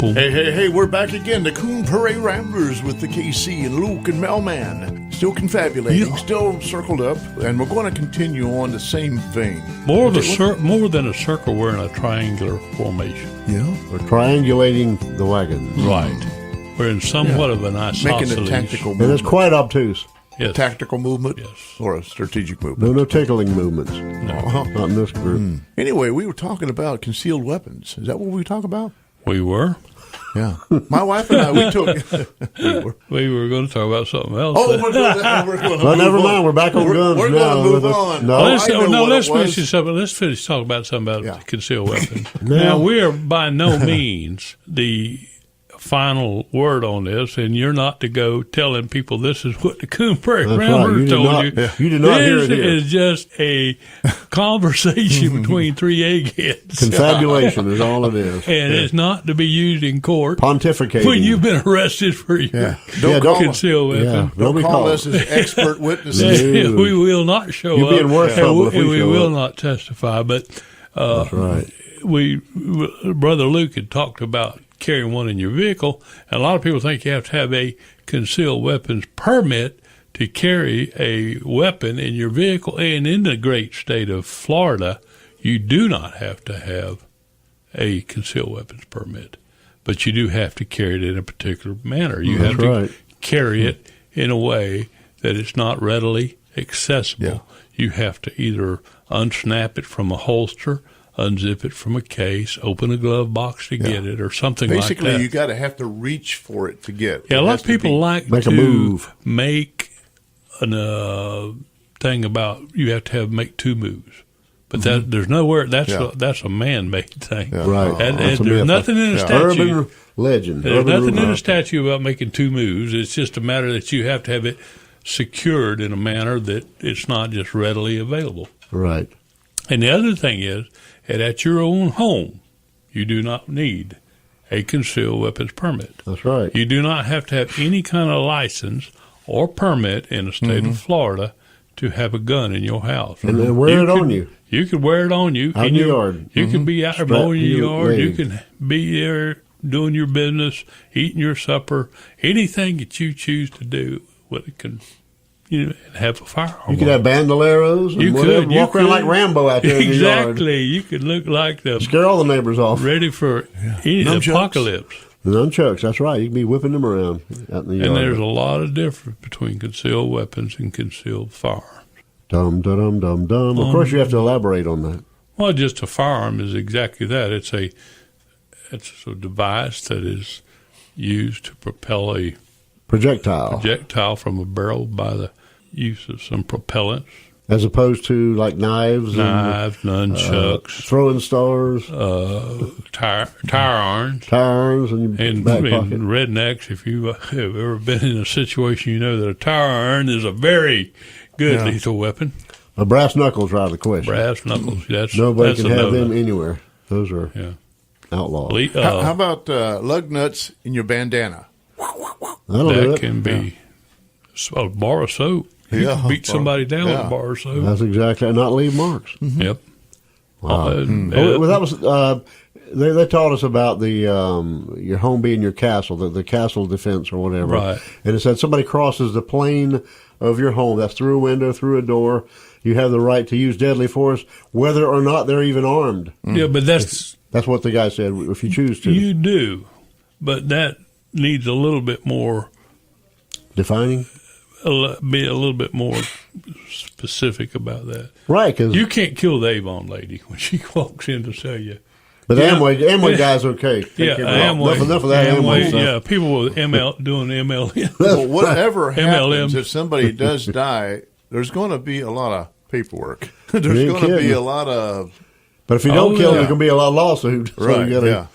boom. Hey, we're back again. The Coon Prairie Ramblers with the KC and Luke and Melman. Still confabulating, still circled up, and we're going to continue on the same vein. More than a circle, we're in a triangular formation. Yeah. We're triangulating the wagons. Right. We're in somewhat of an isosceles. Making a tactical And movement. it's quite obtuse. Yes. Tactical movement? Yes. Or a strategic movement? No tickling movements. Uh-huh. Not in this group. Anyway, we were talking about concealed weapons. Is that what we talk about? We were. Yeah. My wife and I, we took... We were going to talk about something else. we're going to Well, never mind. We're back on guns We're now. going to move on. No, let's finish talking about something about concealed weapons. No. Now, we are by no means the final word on this, and you're not to go telling people this is what the Coon Prairie Ramblers told you. You did not hear it here. This is just a conversation between three eggheads. Confabulation is all it is. And it's not to be used in court Pontificating. when you've been arrested for your concealed weapon. Yeah, Don't call us as expert witnesses. No. We will not show You'd up. be in worse trouble if we we show will up. not testify. But That's right. Brother Luke had talked about carrying one in your vehicle, and a lot of people think you have to have a concealed weapons permit to carry a weapon in your vehicle. And in the great state of Florida, you do not have to have a concealed weapons permit, but you do have to carry it in a particular manner. You have to carry it in a way that it's not readily accessible. Yeah. You have to either unsnap it from a holster, unzip it from a case, open a glove box to get it, or something Basically, like that. you got to have to reach for it to get. Yeah, a lot of people like make to a move. make a thing about you have to make two moves. But that there's nowhere, that's a man-made thing. Yeah. Right. And That's a there's myth. nothing in the statute. Urban legend. There's Urban nothing in the rumor. statute about making two moves. It's just a matter that you have to have it secured in a manner that it's not just readily available. Right. And the other thing is that at your own home, you do not need a concealed weapons permit. That's right. You do not have to have any kind of license or permit in the state of Florida to have a gun in your house. And then wear it on you. You could wear it on you Out in the yard. You can be out there Strapped mowing to your your yard. You leg. can be there doing your business, eating your supper, anything that you choose to do. What it can, have a firearm. You could on. have bandoleros and You whatever. could. Walk around like Rambo out there in the yard. Exactly. You could look like the Scare all the neighbors off. ready for any Nunchucks. apocalypse. The nunchucks, that's right. You can be whipping them around out in the yard. And there's a lot of difference between concealed weapons and concealed firearms. Dum, dum, dum, dum. Of course, you have to elaborate on that. Well, just a firearm is exactly that. It's a device that is used to propel a projectile from a barrel by the use of some propellants. As opposed to like knives, Nunchucks, throwing stars, tire irons. tire irons in your And back pocket. rednecks, if you have ever been in a situation, you know that a tire iron is a very good lethal weapon. Brass knuckles are out of the question. Brass knuckles. Nobody that's can a have no-no. them anywhere. Those are outlawed. How about lug nuts in your bandana? That'll do That it. can be a bar of soap. You can beat somebody down with a bar of soap. That's exactly. Not leave marks. Yep. Wow. Well, that was. They taught us about the your home being your castle, the castle defense or whatever. Right. And it said somebody crosses the plane of your home. That's through a window, through a door. You have the right to use deadly force, whether or not they're even armed. Yeah, but that's what the guy said. If you choose to, you do, but that needs a little bit more defining. Be a little bit more specific about that. Right, because You can't kill the Avon lady when she walks in to sell you. but the Amway guy's okay. Yeah, Amway. Enough of that Amway stuff. Yeah, people with doing MLM. Well, whatever happens, MLM. if somebody does die, there's going to be a lot of paperwork. There's You ain't going to be kidding. a lot of... But if you don't kill them, yeah. there's going to be a lot of lawsuits. So Right, you gotta, yeah.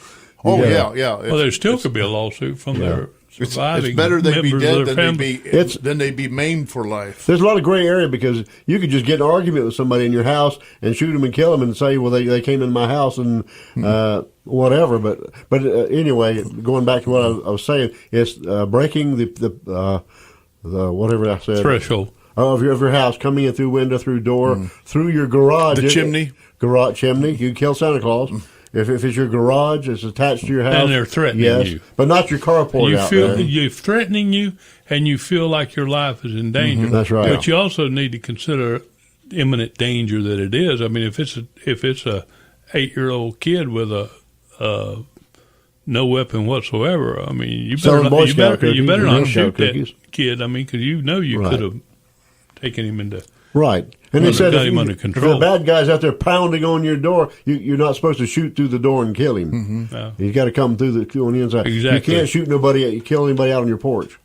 Oh, gotta- yeah. Well, there still could be a lawsuit from their surviving It's better they be members dead of their family. than they be maimed for life. There's a lot of gray area because you could just get in an argument with somebody in your house and shoot them and kill them and say, well, they came in my house and whatever. But anyway, going back to what I was saying, it's breaking the whatever I said. Threshold. Of your house, coming in through window, through door, through your garage. The chimney. Garage chimney. You can kill Santa Claus. if it's your garage, it's attached to your house. And they're threatening you. But not your carport out there. You're threatening you, and you feel like your life is in danger. Mm-hmm. That's right. But you also need to consider imminent danger that it is. I mean, if it's a 8-year-old kid with a no weapon whatsoever, I mean, you better not shoot that kid. I mean, because you could have taken him into. Right. And they said if the bad guy's out there pounding on your door, you're not supposed to shoot through the door and kill him. Mm-hmm. No. He's got to come on the inside. Exactly. You can't kill anybody out on your porch.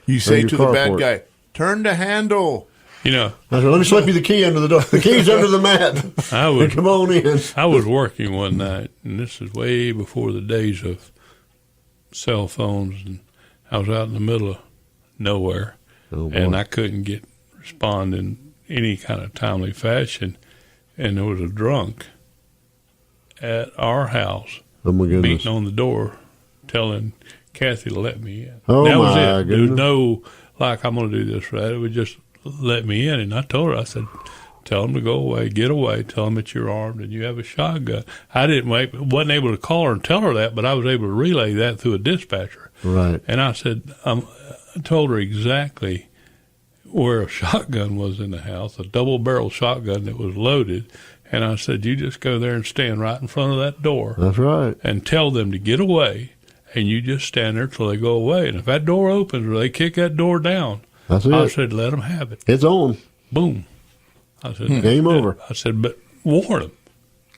You say to the bad guy, turn the handle. You know. I said, let me slip you the key under the door. The key's under the mat. Come on in. I was working one night, and this is way before the days of cell phones, and I was out in the middle of nowhere, and I couldn't respond in any kind of timely fashion, and there was a drunk at our house beating on the door, telling Kathy to let me in. Oh, that was my it. goodness. There was no, like, I'm going to do this right. It was just let me in, and I told her, I said, tell him to go away, get away, tell him that you're armed and you have a shotgun. I wasn't able to call her and tell her that, but I was able to relay that through a dispatcher. Right. And I said, I told her exactly where a shotgun was in the house, a double-barrel shotgun that was loaded. And I said, you just go there and stand right in front of that door. That's right. And tell them to get away, and you just stand there till they go away. And if that door opens or they kick that door down, that's it. I said, let them have it. It's on. Boom. I said, game over. I said, but warn them.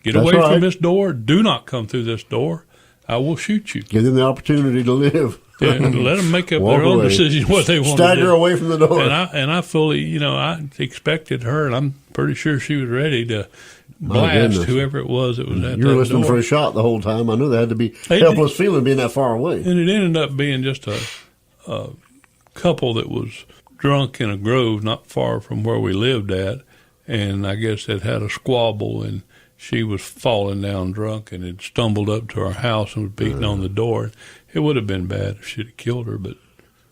Get away from this door. Do not come through this door. I will shoot you. Give them the opportunity to live. Yeah, let them make up their own decision what they want to do. Stagger away from the door. And I fully, I expected her, and I'm pretty sure she was ready to blast whoever it was that was at that door. You were listening for a shot the whole time. I knew that had to be helpless feeling being that far away. And it ended up being just a couple that was drunk in a grove not far from where we lived at, and I guess it had a squabble, and she was falling down drunk and had stumbled up to our house and was beating on the door. It would have been bad if she'd have killed her, but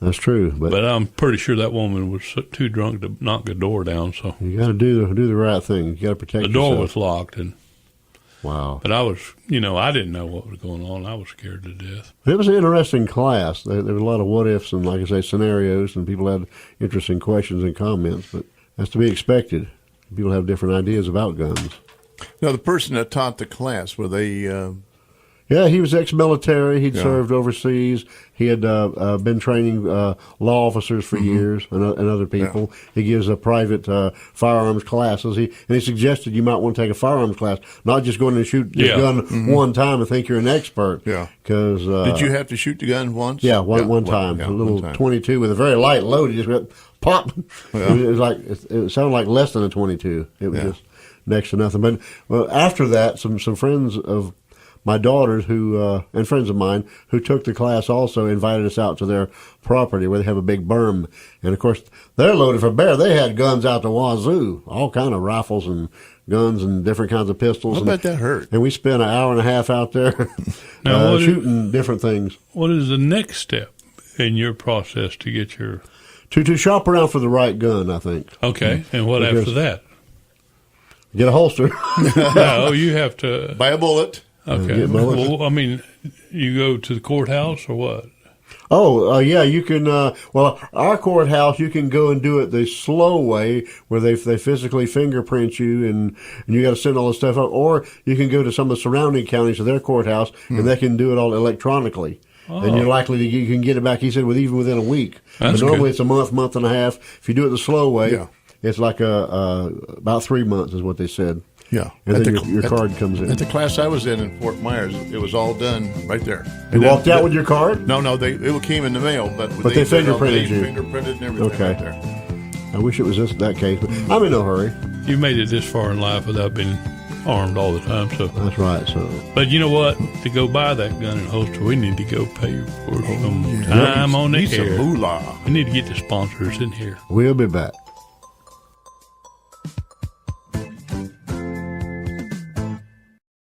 that's true. But I'm pretty sure that woman was too drunk to knock the door down. So you got to do the right thing. You got to protect yourself. The door was locked, and wow. But I was, I didn't know what was going on. I was scared to death. It was an interesting class. There were a lot of what ifs and, like I say, scenarios, and people had interesting questions and comments. But that's to be expected. People have different ideas about guns. Now, the person that taught the class, were they? Yeah, he was ex-military. He'd served overseas. He had been training law officers for years and other people. Yeah. He gives private firearms classes. He suggested you might want to take a firearms class, not just go in and shoot the gun one time and think you're an expert. Yeah. Because did you have to shoot the gun once? Yeah, one time. A little 22 with a very light load. He just went pop. Yeah. It sounded like less than a 22. It was just next to nothing. But after that, some friends of my daughters and friends of mine who took the class also invited us out to their property where they have a big berm. And, of course, they're loaded for bear. They had guns out the wazoo, all kind of rifles and guns and different kinds of pistols. I bet that hurt. And we spent an hour and a half out there shooting different things. What is the next step in your process to get your... To shop around for the right gun, I think. Okay. And what after that? Get a holster. No, you have to... Buy a bullet. Okay. Well, I mean, you go to the courthouse or what? Oh, yeah, you can, our courthouse, you can go and do it the slow way where they physically fingerprint you and you got to send all this stuff up. Or you can go to some of the surrounding counties to their courthouse and they can do it all electronically. Oh. And you're likely you can get it back, he said, even within a week. But normally it's a month and a half. If you do it the slow way, it's like about 3 months is what they said. Yeah. And then your card comes in. At the class I was in Fort Myers, it was all done right there. You walked out with your card? No, it came in the mail. But they fingerprinted you. Fingerprinted and everything right there. I wish it was that case, but I'm in no hurry. You made it this far in life without being armed all the time. So that's right. So, but you know what? To go buy that gun and holster, we need to go pay for some time on the air. Some moolah. We need to get the sponsors in here. We'll be back.